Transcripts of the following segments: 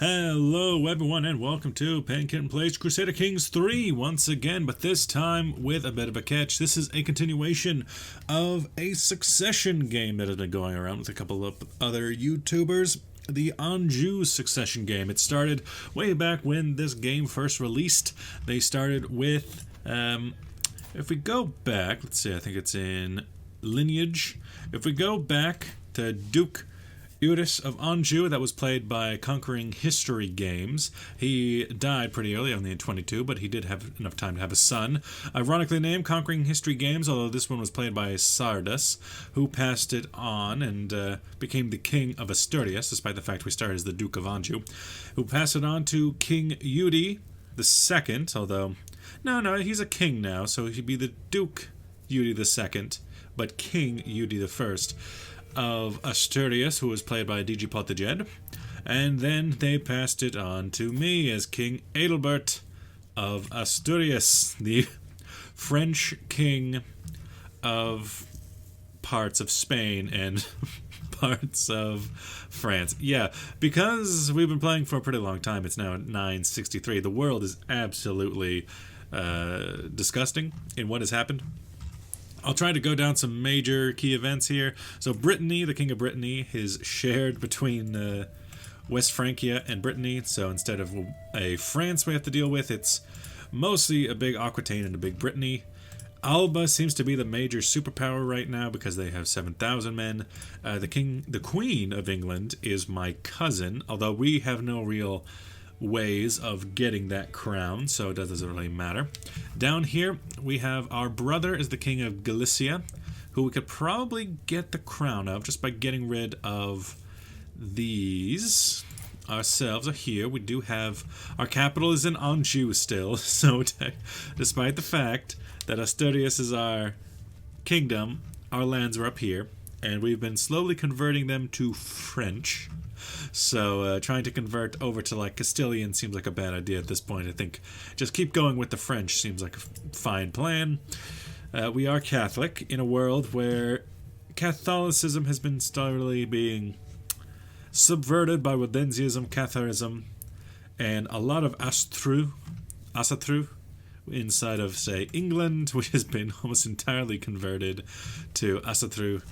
Hello everyone and welcome to Pankitten Plays Crusader Kings 3 once again, but this time with a bit of a catch. This is a continuation of a succession game that has been going around with a couple of other YouTubers. The Anjou succession game. It started way back when this game first released. They started with, if we go back, let's see, I think it's in Lineage. If we go back to Duke Eudes of Anjou, that was played by Conquering History Games. He died pretty early, only in 22, but he did have enough time to have a son. Ironically named Conquering History Games, although this one was played by Sardus, who passed it on and became the King of Asturias, despite the fact we started as the Duke of Anjou, who passed it on to King Eudes II, although, no, he's a king now, so he'd be the Duke Eudes II, but King Eudes I. Of Asturias, who was played by D.G. Pottiged, and then they passed it on to me as King Adelbert of Asturias, the French king of parts of Spain and parts of France. Yeah, because we've been playing for a pretty long time, it's now 963. The world is absolutely disgusting in what has happened. I'll try to go down some major key events here. So Brittany, the King of Brittany, is shared between West Francia and Brittany. So instead of a France we have to deal with, it's mostly a big Aquitaine and a big Brittany. Alba seems to be the major superpower right now because they have 7,000 men. The Queen of England is my cousin, although we have no real ways of getting that crown, so it doesn't really matter. Down here we have our brother is the King of Galicia, who we could probably get the crown of just by getting rid of these ourselves. Here we do have our capital is in Anjou still, so despite the fact that Asturias is our kingdom, our lands are up here, and we've been slowly converting them to French. So trying to convert over to like Castilian seems like a bad idea at this point. I think just keep going with the French seems like a fine plan. We are Catholic in a world where Catholicism has been slowly being subverted by Waldensianism, Catharism, and a lot of Asatru inside of, say, England, which has been almost entirely converted to Asatru,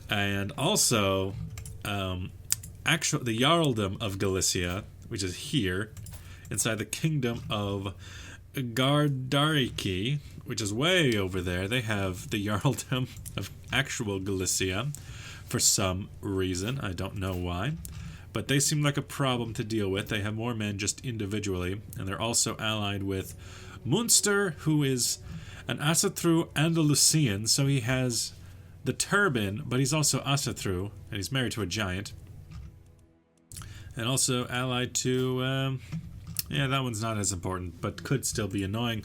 and also the Jarldom of Galicia, which is here, inside the Kingdom of Gardariki, which is way over there. They have the Jarldom of actual Galicia for some reason. I don't know why. But they seem like a problem to deal with. They have more men just individually, and they're also allied with Munster, who is an Asatru Andalusian, so he has the turban, but he's also Asatru, and he's married to a giant. And also allied to, that one's not as important, but could still be annoying.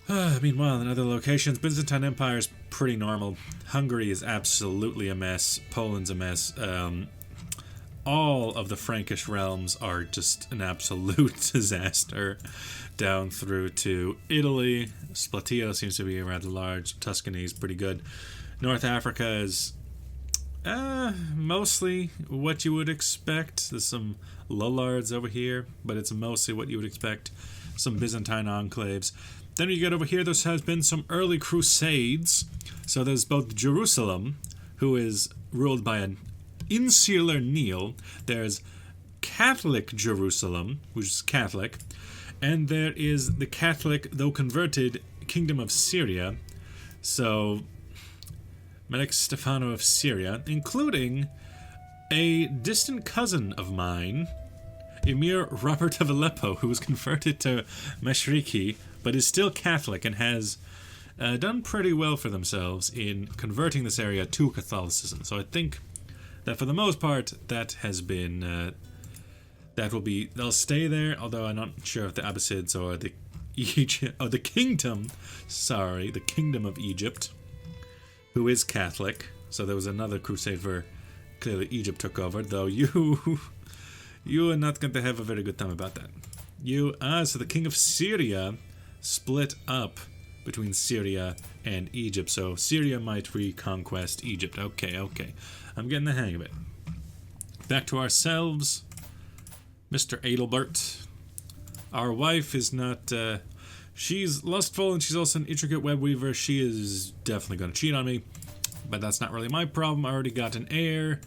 Meanwhile, in other locations, Byzantine Empire is pretty normal. Hungary is absolutely a mess. Poland's a mess. All of the Frankish realms are just an absolute disaster. Down through to Italy. Splatio seems to be rather large. Tuscany is pretty good. North Africa is mostly what you would expect. There's some Lollards over here, but it's mostly what you would expect. Some Byzantine enclaves. Then you get over here, there has been some early crusades. So there's both Jerusalem, who is ruled by an insular Neil. There's Catholic Jerusalem, which is Catholic. And there is the Catholic, though converted, Kingdom of Syria. So Melik Stefano of Syria, including a distant cousin of mine, Emir Robert of Aleppo, who was converted to Mashriki, but is still Catholic and has done pretty well for themselves in converting this area to Catholicism. So I think that for the most part, that has been, they'll stay there, although I'm not sure if the Abbasids or the Kingdom of Egypt, who is Catholic. So there was another crusade where clearly Egypt took over, though you are not going to have a very good time about that. So the King of Syria split up between Syria and Egypt, so Syria might reconquest Egypt. Okay. I'm getting the hang of it. Back to ourselves. Mr. Adelbert. Our wife is not, she's lustful and she's also an intricate web weaver. She is definitely going to cheat on me, but that's not really my problem. I already got an heir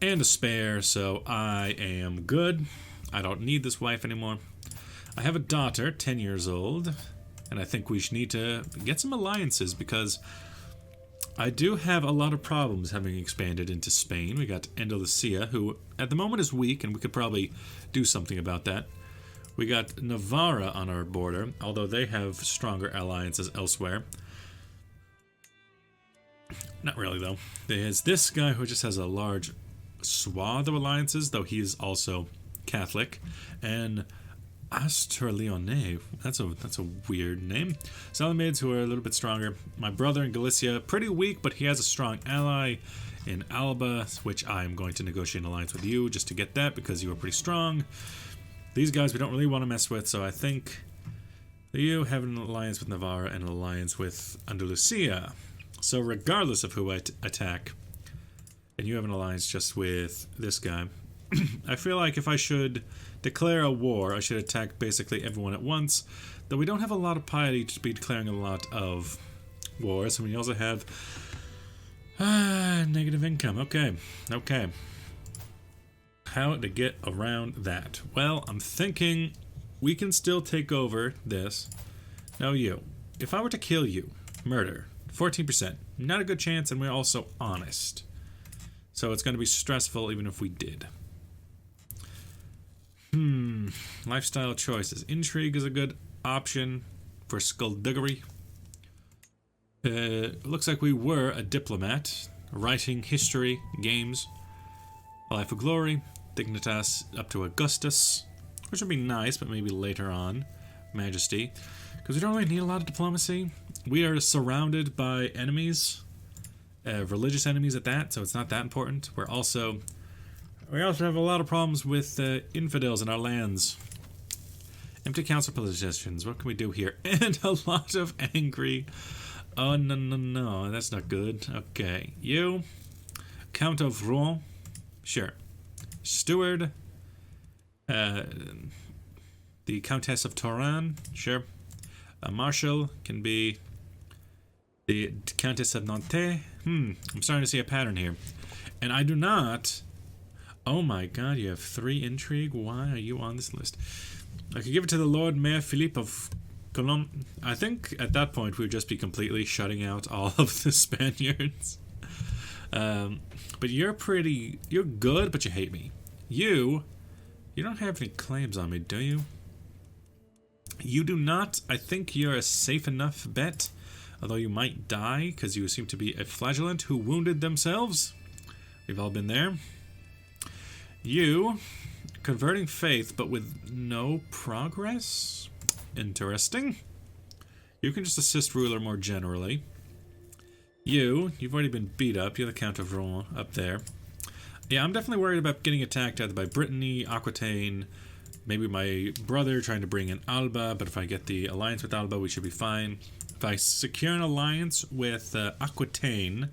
and a spare, so I am good. I don't need this wife anymore. I have a daughter, 10 years old, and I think we should need to get some alliances because I do have a lot of problems having expanded into Spain. We got Andalusia, who at the moment is weak, and we could probably do something about that. We got Navarra on our border, although they have stronger alliances elsewhere. Not really, though. There's this guy who just has a large swath of alliances, though he is also Catholic. And Astur Leone, that's a weird name. Salamids, who are a little bit stronger. My brother in Galicia, pretty weak, but he has a strong ally in Alba, which I'm going to negotiate an alliance with you just to get that because you are pretty strong. These guys we don't really want to mess with, so I think you have an alliance with Navarra and an alliance with Andalusia. So regardless of who I attack, and you have an alliance just with this guy, I feel like if I should declare a war, I should attack basically everyone at once, though we don't have a lot of piety to be declaring a lot of wars, and we also have negative income. Okay. How to get around that? Well, I'm thinking we can still take over this. No, you. If I were to kill you, murder, 14%. Not a good chance, and we're also honest. So it's going to be stressful even if we did. Lifestyle choices. Intrigue is a good option for skullduggery. Looks like we were a diplomat. Writing history, games. A life of glory. Dignitas up to Augustus. Which would be nice, but maybe later on. Majesty. Because we don't really need a lot of diplomacy. We are surrounded by enemies. Religious enemies at that, so it's not that important. We also have a lot of problems with infidels in our lands. Empty council positions. What can we do here? And a lot of angry. Oh, no. That's not good. Okay. You. Count of Rouen. Sure. Steward. The Countess of Toran. Sure. A Marshal can be the Countess of Nantes. I'm starting to see a pattern here. And I do not... Oh my god, you have 3 intrigue? Why are you on this list? I could give it to the Lord Mayor Philippe of Cologne. I think at that point we would just be completely shutting out all of the Spaniards. But you're good, but you hate me. You don't have any claims on me, do you? You do not. I think you're a safe enough bet. Although you might die, because you seem to be a flagellant who wounded themselves. We've all been there. You, converting faith, but with no progress? Interesting. You can just assist ruler more generally. You've already been beat up. You're the Count of Rouen up there. Yeah, I'm definitely worried about getting attacked either by Brittany, Aquitaine, maybe my brother trying to bring in Alba, but if I get the alliance with Alba, we should be fine. If I secure an alliance with Aquitaine,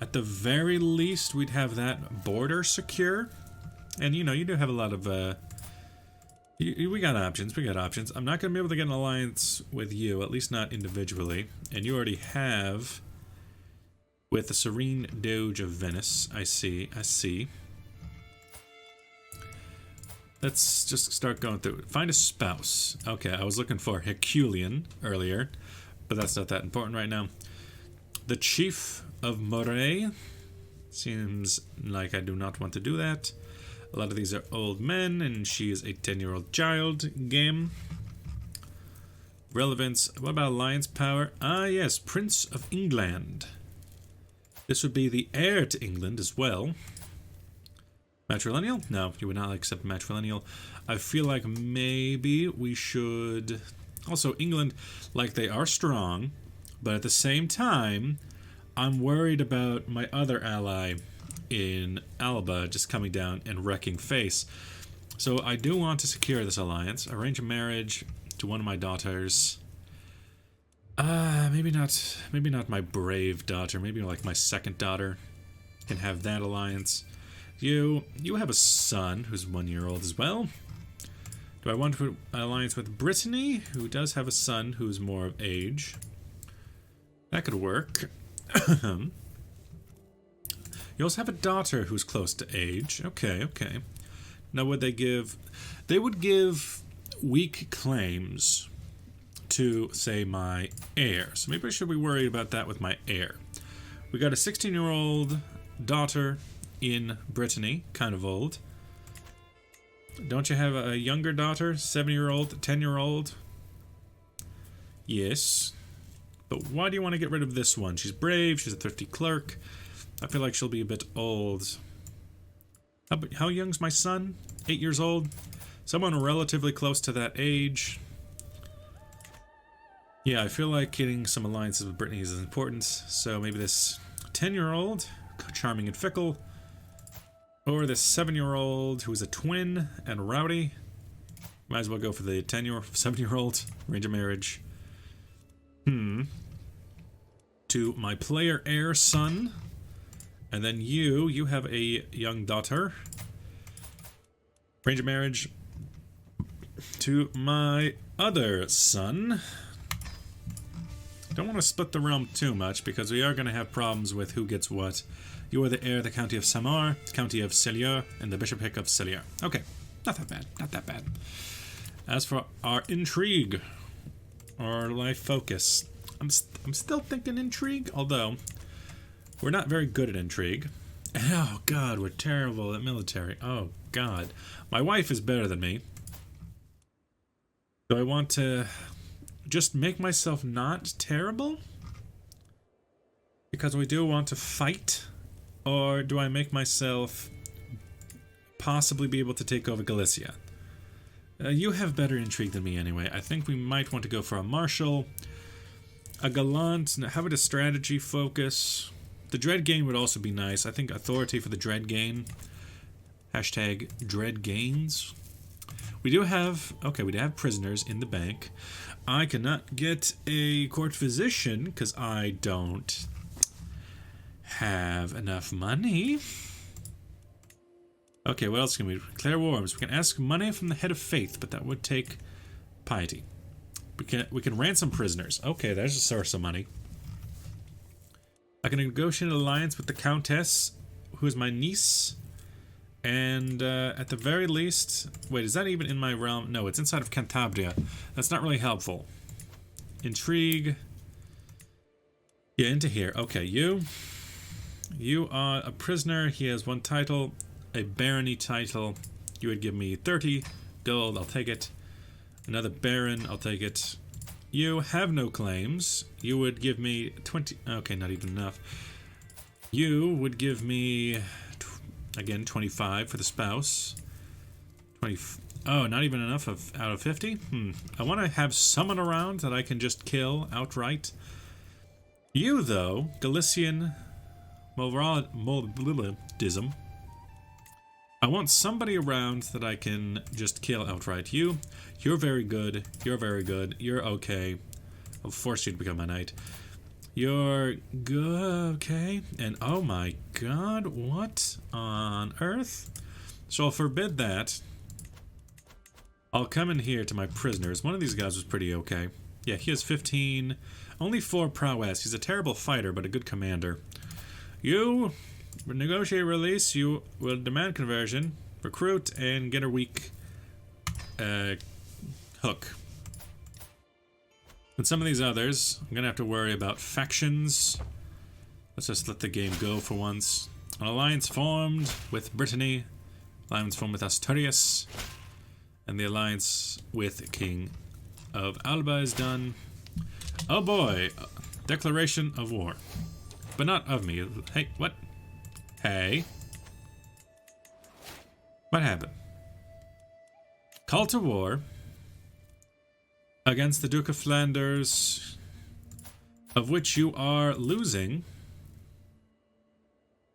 at the very least, we'd have that border secure. And, you do have a lot of... we got options. I'm not going to be able to get an alliance with you, at least not individually. And you already have... With the Serene Doge of Venice. I see. Let's just start going through it. Find a spouse. Okay, I was looking for Herculean earlier, but that's not that important right now. The Chief of Moray. Seems like I do not want to do that. A lot of these are old men, and she is a 10-year-old child game. Relevance. What about alliance power? Ah, yes, Prince of England. This would be the heir to England as well. Matrilineal? No, you would not accept matrilineal. I feel like maybe we should... Also, England, like, they are strong, but at the same time, I'm worried about my other ally in Alba just coming down and wrecking face. So I do want to secure this alliance. Arrange a marriage to one of my daughters. Maybe not my brave daughter. Maybe like my second daughter can have that alliance. You have a son who's 1 year old as well. Do I want to put an alliance with Brittany, who does have a son who's more of age? That could work. You also have a daughter who's close to age. Okay, okay. Now would they give... They would give weak claims to, say, my heir. So maybe I should be worried about that with my heir. We got a 16-year-old daughter in Brittany, kind of old. Don't you have a younger daughter? 7-year-old, 10-year-old? Yes. But why do you want to get rid of this one? She's brave, she's a thrifty clerk. I feel like she'll be a bit old. How young's my son? 8 years old? Someone relatively close to that age. Yeah, I feel like getting some alliances with Brittany is important. So maybe this 10-year-old, charming and fickle. Or this 7-year-old who is a twin and rowdy. Might as well go for the 7-year-old. Range of marriage. To my player heir son. And then you have a young daughter. Range of marriage to my other son. Don't want to split the realm too much because we are going to have problems with who gets what. You are the heir of the county of Samar, the county of Cellier, and the bishopric of Cellier. Okay, not that bad, not that bad. As for our intrigue, our life focus, I'm still thinking intrigue, although we're not very good at intrigue. Oh god, we're terrible at military. Oh god. My wife is better than me. Do I want to just make myself not terrible? Because we do want to fight? Or do I make myself possibly be able to take over Galicia? You have better intrigue than me anyway. I think we might want to go for a marshal. A gallant. How about a strategy focus? The dread gain would also be nice. I think authority for the dread gain. Hashtag dread gains. We do have... Okay, we do have prisoners in the bank. I cannot get a court physician because I don't have enough money. Okay, what else can we... Declare wars. We can ask money from the head of faith, but that would take piety. We can ransom prisoners. Okay, there's a source of money. I can negotiate an alliance with the Countess, who is my niece. And at the very least... Wait, is that even in my realm? No, it's inside of Cantabria. That's not really helpful. Intrigue. Yeah, into here. Okay, you. You are a prisoner. He has one title. A barony title. You would give me 30 gold. I'll take it. Another baron. I'll take it. You have no claims. You would give me 20... Okay, not even enough. You would give me... Again, 25 for the spouse. 20... Oh, not even enough out of 50? I want to have someone around that I can just kill outright. You, though, Galician Moldism. I want somebody around that I can just kill outright. You're very good. You're very good. You're okay. I'll force you to become a knight. You're good, okay? And oh my god, what on earth? So I'll forbid that. I'll come in here to my prisoners. One of these guys was pretty okay. Yeah, he has 15, only 4 prowess. He's a terrible fighter, but a good commander. You negotiate release. You will demand conversion, recruit, and get a weak hook. With some of these others, I'm gonna have to worry about factions. Let's just let the game go for once. An alliance formed with Brittany, alliance formed with Asturias, and the alliance with King of Alba is done. Oh boy, declaration of war. But not of me. Hey, what? Hey. What happened? Call to war against the Duke of Flanders, of which you are losing.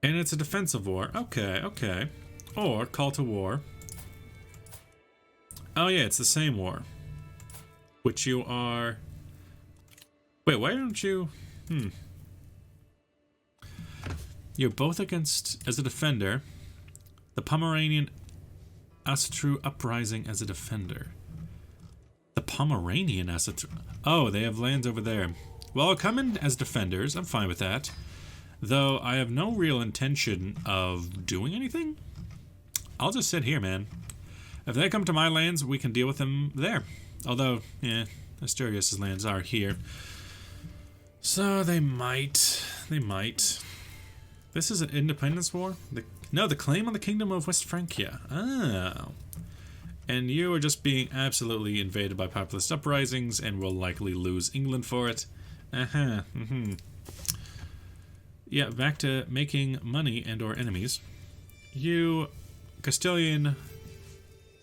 And it's a defensive war. Okay, okay. Or call to war. Oh yeah, it's the same war. Which you are... Wait, why don't you... You're both against... As a defender, The Pomeranian Asatru uprising as a defender. The Pomeranian Asatru. Oh, they have lands over there. Well, I'll come in as defenders. I'm fine with that. Though I have no real intention of doing anything. I'll just sit here, man. If they come to my lands, we can deal with them there. Although, yeah, Asturias' lands are here. So they might. They might. This is an independence war? No, the claim on the kingdom of West Francia. Oh. And you are just being absolutely invaded by populist uprisings and will likely lose England for it. Uh-huh. Mm-hmm. Yeah, back to making money and or enemies. You Castilian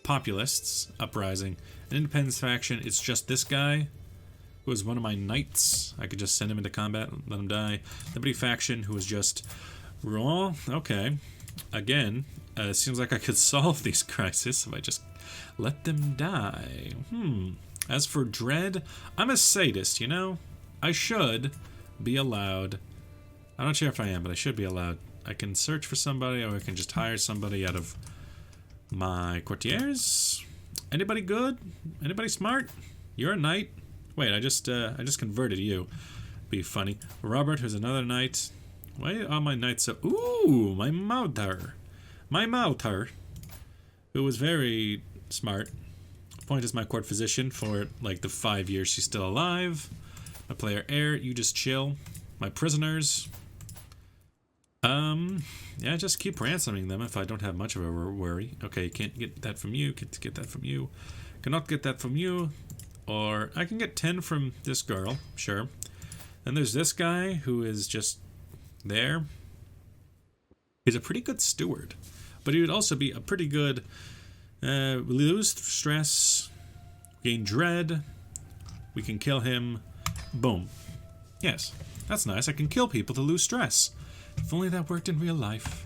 populists uprising. An independence faction, it's just this guy who is one of my knights. I could just send him into combat and let him die. Liberty faction who is just raw. Okay. Again, it seems like I could solve these crises if I just let them die. As for dread, I'm a sadist, you know? I should be allowed. I'm not sure if I am, but I should be allowed. I can search for somebody, or I can just hire somebody out of my courtiers. Anybody good? Anybody smart? You're a knight. Wait, I just converted you. Be funny. Robert, who's another knight. Why are my knights so... Ooh, my Mauter. My Mauter, who was very smart. Point as my court physician for, like, the 5 years she's still alive. My player heir, you just chill. My prisoners. Yeah, just keep ransoming them if I don't have much of a worry. Okay, can't get that from you. Can't get that from you. Cannot get that from you. Or I can get 10 from this girl, sure. Then there's this guy who is just there. He's a pretty good steward, but he would also be a pretty good lose stress, gain dread. We can kill him. Boom. Yes, that's nice. I can kill people to lose stress. If only that worked in real life.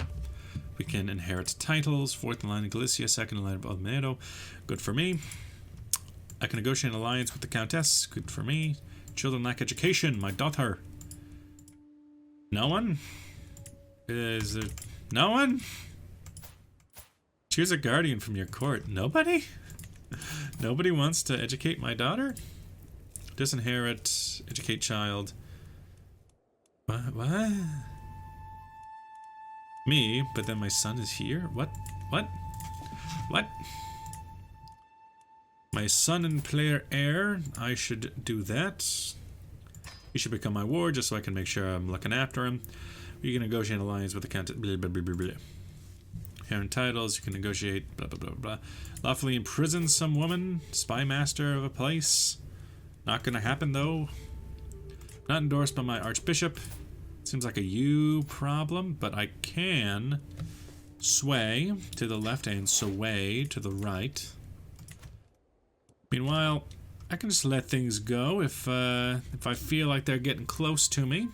We can inherit titles. 4th in line of Galicia, 2nd in line of Almedo. Good for me. I can negotiate an alliance with the Countess. Good for me. Children lack education. My daughter. No one? Is it... No one? Choose a guardian from your court. Nobody? Nobody wants to educate my daughter? Disinherit. Educate child. What? Me, but then my son is here? What? What? What? My son and player heir. I should do that. He should become my ward just so I can make sure I'm looking after him. You can negotiate an alliance with the Countess. Blah, blah, blah, blah, blah. Here in titles, you can negotiate. Blah, blah, blah, blah. Lawfully imprison some woman. Spy master of a place. Not gonna happen though. Not endorsed by my archbishop. Seems like a you problem, but I can sway to the left and sway to the right. Meanwhile, I can just let things go if I feel like they're getting close to me.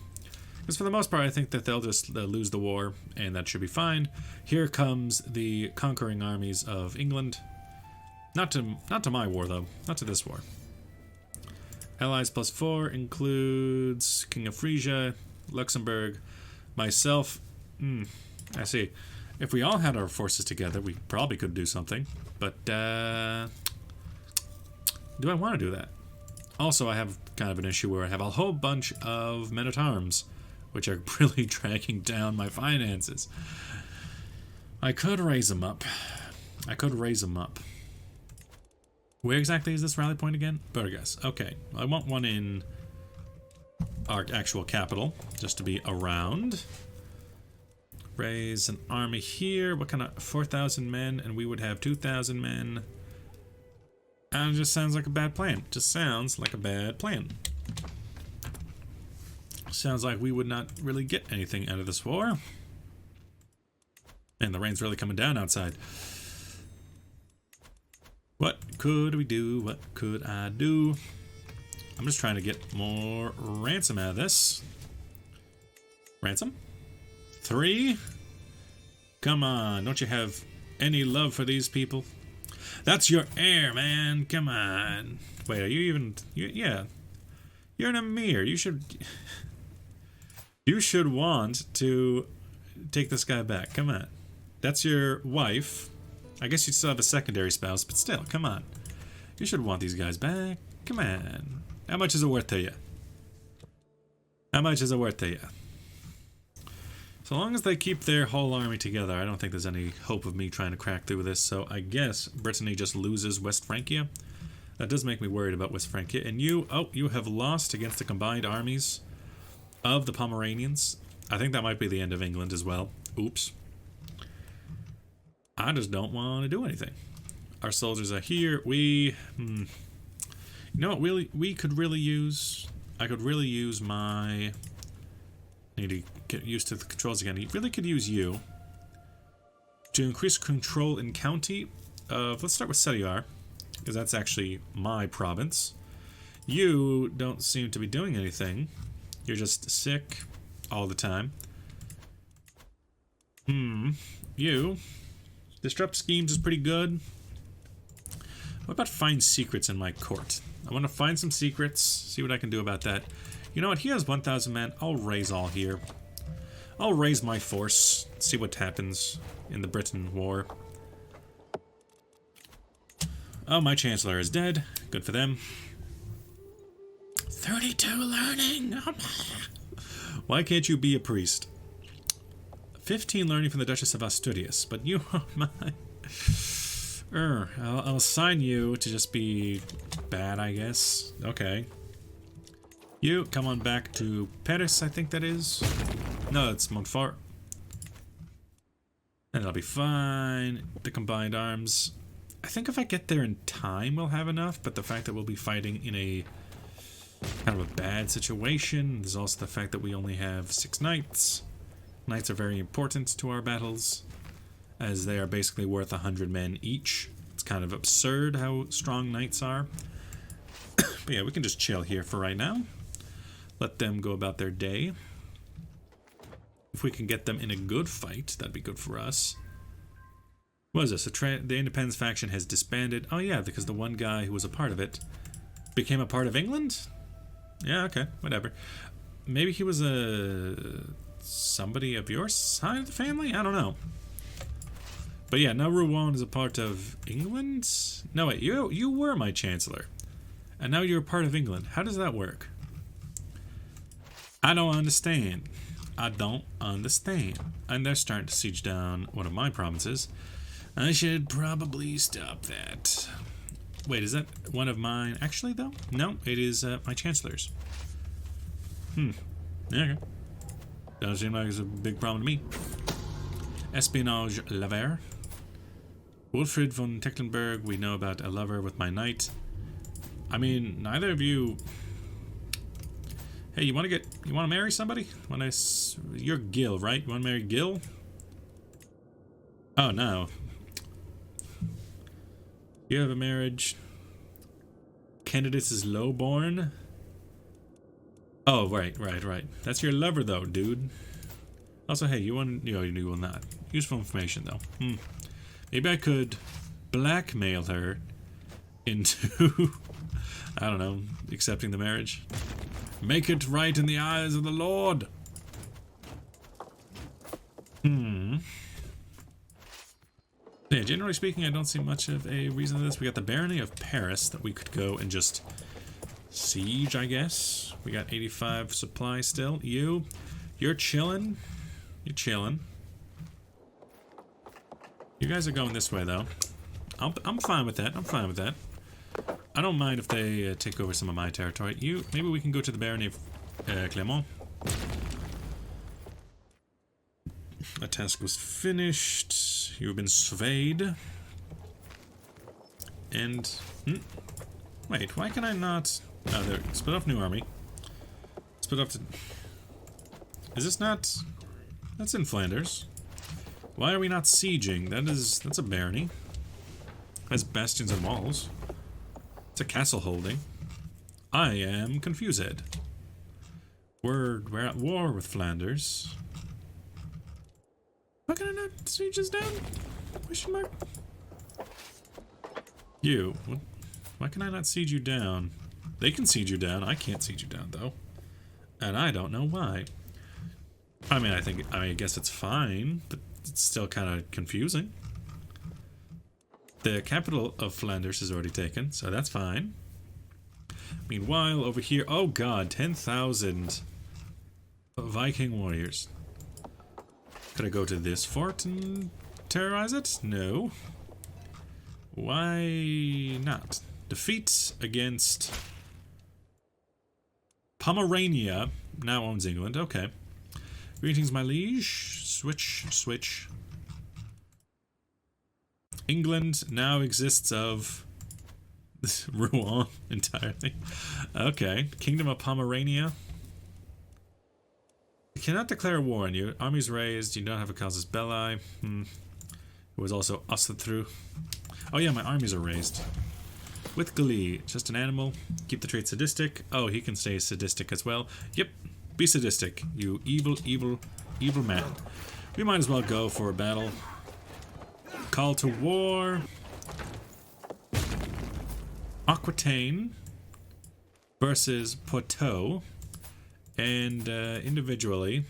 Because for the most part, I think that they'll just lose the war, and that should be fine. Here comes the conquering armies of England. Not to my war, though. Not to this war. Allies +4 includes King of Frisia, Luxembourg, myself. I see. If we all had our forces together, we probably could do something. But, do I want to do that? Also, I have kind of an issue where I have a whole bunch of men-at-arms, which are really dragging down my finances. I could raise them up. I could raise them up. Where exactly is this rally point again? Burgas. Okay. I want one in our actual capital, just to be around. Raise an army here. What kind of... 4,000 men, and we would have 2,000 men. And it just sounds like a bad plan. Just sounds like a bad plan. Sounds like we would not really get anything out of this war. And the rain's really coming down outside. What could we do? What could I do? I'm just trying to get more ransom out of this. Ransom? 3? Come on, don't you have any love for these people? That's your heir, man. Come on. Wait, are you even... yeah. You're an emir. You should... You should want to take this guy back. Come on. That's your wife. I guess you still have a secondary spouse, but still, come on. You should want these guys back. Come on. How much is it worth to you? How much is it worth to you? So long as they keep their whole army together, I don't think there's any hope of me trying to crack through this. So I guess Brittany just loses West Francia. That does make me worried about West Francia. And you, oh, you have lost against the combined armies of the Pomeranians. I think that might be the end of England as well. Oops. I just don't want to do anything. Our soldiers are here. You know what? We could really use. I could really use my. I need to get used to the controls again. You really could use you to increase control in county. Let's start with Setiar, because that's actually my province. You don't seem to be doing anything. You're just sick all the time. You. Disrupt schemes is pretty good. What about find secrets in my court? I want to find some secrets, see what I can do about that. You know what? He has 1,000 men. I'll raise all here. I'll raise my force, see what happens in the Britain War. Oh, my Chancellor is dead. Good for them. 32 learning! Why can't you be a priest? 15 learning from the Duchess of Asturias, but you are my... I'll assign you to just be bad, I guess. Okay. You, come on back to Paris, I think that is. No, it's Montfort. And it'll be fine. The combined arms. I think if I get there in time, we'll have enough, but the fact that we'll be fighting in a kind of a bad situation. There's also the fact that we only have 6 knights. Knights are very important to our battles, as they are basically worth 100 men each. It's kind of absurd how strong knights are. But yeah, we can just chill here for right now. Let them go about their day. If we can get them in a good fight, that'd be good for us. What is this? The Independence faction has disbanded. Oh yeah, because the one guy who was a part of it became a part of England? Yeah, okay, whatever. Maybe he was somebody of your side of the family? I don't know. But yeah, now Rouen is a part of England? No, wait, you were my Chancellor. And now you're a part of England. How does that work? I don't understand. I don't understand. And they're starting to siege down one of my provinces. I should probably stop that. Wait, is that one of mine? Actually, though? No, it is my Chancellor's. Okay. Doesn't seem like it's a big problem to me. Espionage lover. Wilfrid von Tecklenburg, we know about a lover with my knight. I mean, neither of you... Hey, you want to marry somebody? You're Gil, right? You want to marry Gil? Oh, no. You have a marriage. Candidates is lowborn. Oh, right. That's your lover, though, dude. Also, hey, you will not. Useful information, though. Maybe I could blackmail her into, I don't know, accepting the marriage. Make it right in the eyes of the Lord. Yeah, generally speaking, I don't see much of a reason for this. We got the Barony of Paris that we could go and just siege, I guess. We got 85 supply still. You're chilling. You're chilling. You guys are going this way, though. I'm fine with that. I'm fine with that. I don't mind if they take over some of my territory. Maybe we can go to the Barony of Clermont. That task was finished. You've been surveyed. And... wait, why can I not... Oh, there. Split off new army. Split off to... Is this not... That's in Flanders. Why are we not sieging? That's a barony. Has bastions and walls. It's a castle holding. I am confused. We're at war with Flanders. Why can I not siege this down? Question mark. Why can I not siege you down? They can siege you down. I can't siege you down, though. And I don't know why. I mean, I guess it's fine, but it's still kind of confusing. The capital of Flanders is already taken, so that's fine. Meanwhile, over here, oh god, 10,000 Viking warriors. Could I go to this fort and terrorize it? No. Why not? Defeat against Pomerania now owns England. Okay. Greetings, my liege. Switch. England now exists of Rouen entirely. Okay. Kingdom of Pomerania. You cannot declare war on you. Armies raised. You don't have a casus belli. It was also ushered through. Oh yeah, my armies are raised. With glee. Just an animal. Keep the trait sadistic. Oh, he can stay sadistic as well. Yep. Be sadistic. You evil man. We might as well go for a battle. Call to war. Aquitaine versus Poitou. And individually,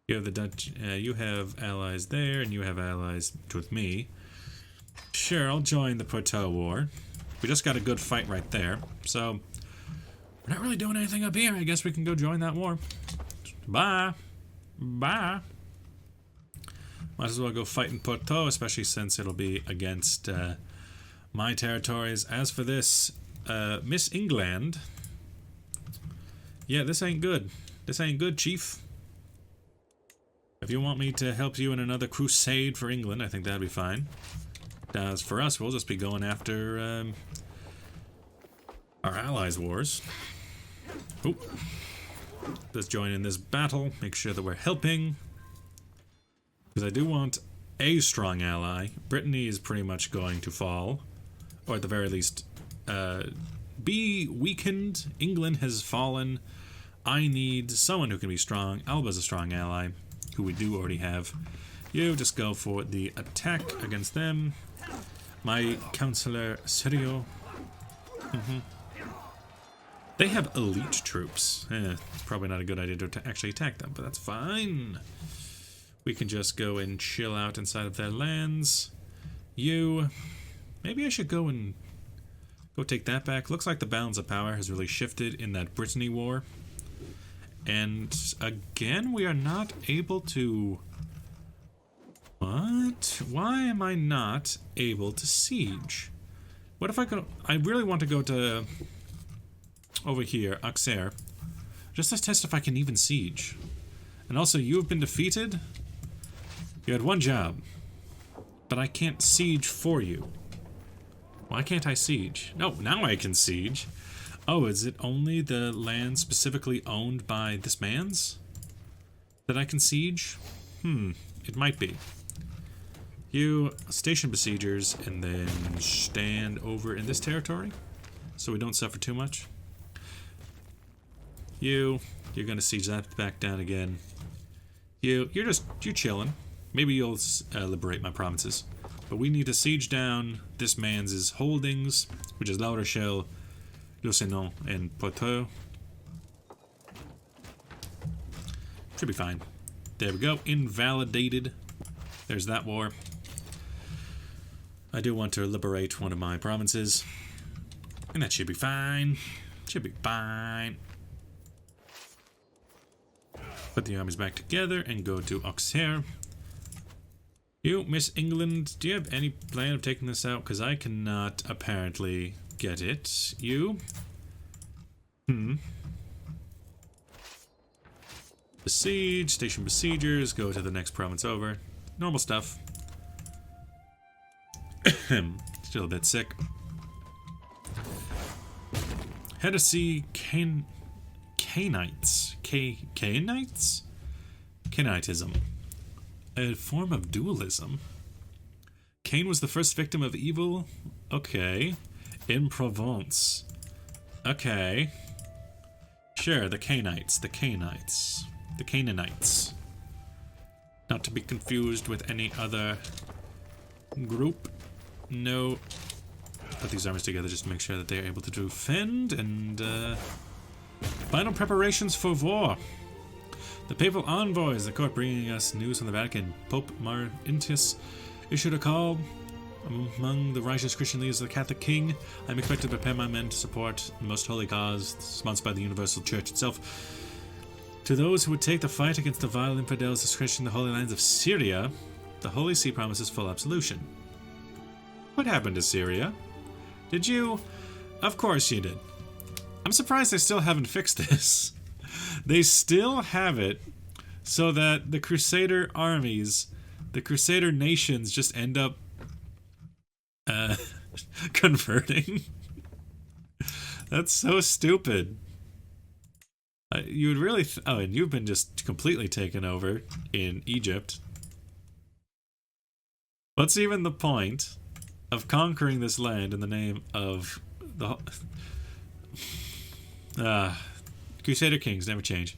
you have the Dutch. You have allies there, and you have allies with me. Sure, I'll join the Poitou War. We just got a good fight right there, so we're not really doing anything up here. I guess we can go join that war. Bye. Might as well go fight in Poitou, especially since it'll be against my territories. As for this, Miss England. Yeah, this ain't good. This ain't good, Chief. If you want me to help you in another crusade for England, I think that'd be fine. As for us, we'll just be going after our allies' wars. Oh. Let's join in this battle. Make sure that we're helping. Because I do want a strong ally. Brittany is pretty much going to fall. Or at the very least, be weakened. England has fallen. I need someone who can be strong. Alba's a strong ally, who we do already have. You just go for the attack against them. My counselor, Sirio. They have elite troops. It's probably not a good idea to actually attack them, but that's fine. We can just go and chill out inside of their lands. You... Maybe I should go and... Go take that back. Looks like the balance of power has really shifted in that Brittany war. And again, we are not able to... What? Why am I not able to siege? What if I go... I really want to go to... Over here, Auxerre. Just to test if I can even siege. And also, you have been defeated. You had one job. But I can't siege for you. Why can't I siege? No, now I can siege. Oh, is it only the land specifically owned by this man's that I can siege? It might be. You station besiegers and then stand over in this territory so we don't suffer too much. You're gonna siege that back down again. You're chilling. Maybe you'll liberate my provinces. But we need to siege down this man's holdings, which is La Rochelle, Lusignan, and Poitou. Should be fine. There we go. Invalidated. There's that war. I do want to liberate one of my provinces. And that should be fine. Should be fine. Put the armies back together and go to Auxerre. You, Miss England, do you have any plan of taking this out? Because I cannot apparently get it. You? Besiege, station besiegers, go to the next province over. Normal stuff. Still a bit sick. Heresy, Canaanites? Canaanites? Cananitism. A form of dualism. Cain was the first victim of evil? Okay. In Provence. Okay. Sure, the Canaanites. The Canaanites. The Canaanites. Not to be confused with any other group. No. Put these armies together just to make sure that they are able to defend and final preparations for war. The papal envoys, the court bringing us news from the Vatican. Pope Marintius issued a call among the righteous Christian leaders of the Catholic King. I'm expected to prepare my men to support the most holy cause sponsored by the Universal Church itself. To those who would take the fight against the vile infidels discrediting the holy lands of Syria, the Holy See promises full absolution. What happened to Syria? Did you? Of course you did. I'm surprised they still haven't fixed this. They still have it so that the Crusader armies, the Crusader nations just end up converting. That's so stupid. You would really... oh, and you've been just completely taken over in Egypt. What's even the point of conquering this land in the name of the... Crusader kings never change.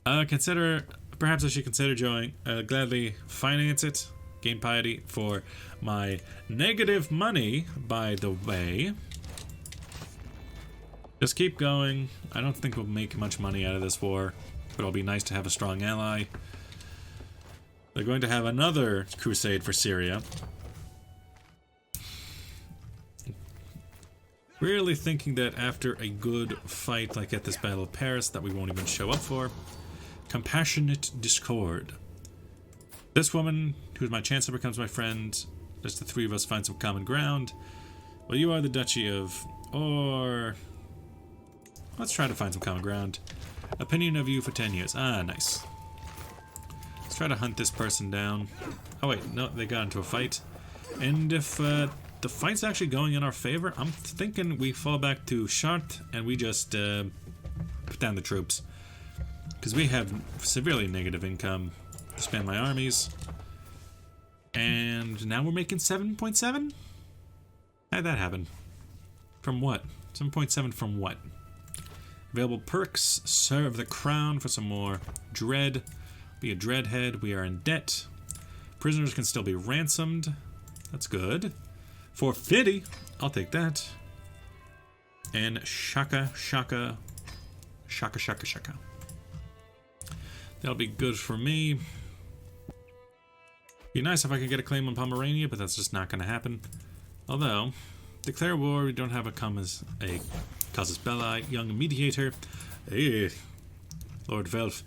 Perhaps I should consider joining. Gladly finance it. Gain piety for my negative money, by the way. Just keep going. I don't think we'll make much money out of this war, but it'll be nice to have a strong ally. They're going to have another crusade for Syria. Really thinking that after a good fight like at this Battle of Paris that we won't even show up for. Compassionate discord. This woman, who's my chancellor, becomes my friend. There's the three of us find some common ground. Well, you are the Duchy of... or... let's try to find some common ground. Opinion of you for 10 years. Ah, nice. Let's try to hunt this person down. Oh wait, no, they got into a fight. And if the fight's actually going in our favor, I'm thinking we fall back to Chartres and we just put down the troops. Because we have severely negative income to spend my armies. And now we're making 7.7? How'd that happen? From what? 7.7 from what? Available perks, serve the crown for some more dread. Be a dreadhead. We are in debt. Prisoners can still be ransomed. That's good. 450. I'll take that. And shaka. That'll be good for me. Be nice if I could get a claim on Pomerania, but that's just not going to happen. Although, declare war. We don't have a casus belli. Young mediator. Hey, Lord Velf.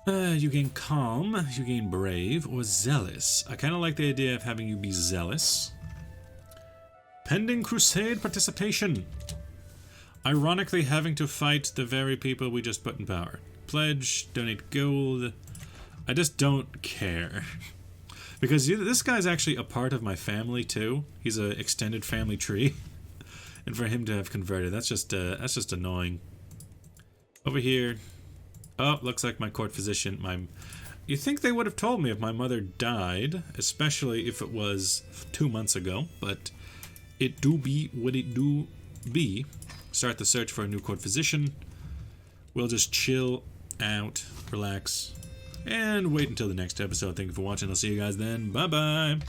You gain calm, you gain brave, or zealous. I kind of like the idea of having you be zealous. Pending crusade participation. Ironically, having to fight the very people we just put in power. Pledge, donate gold. I just don't care. Because this guy's actually a part of my family too. He's an extended family tree. And for him to have converted, that's just annoying. Over here. Oh, looks like my court physician. You think they would have told me if my mother died, especially if it was 2 months ago, but it do be what it do be. Start the search for a new court physician. We'll just chill out, relax, and wait until the next episode. Thank you for watching. I'll see you guys then. Bye-bye.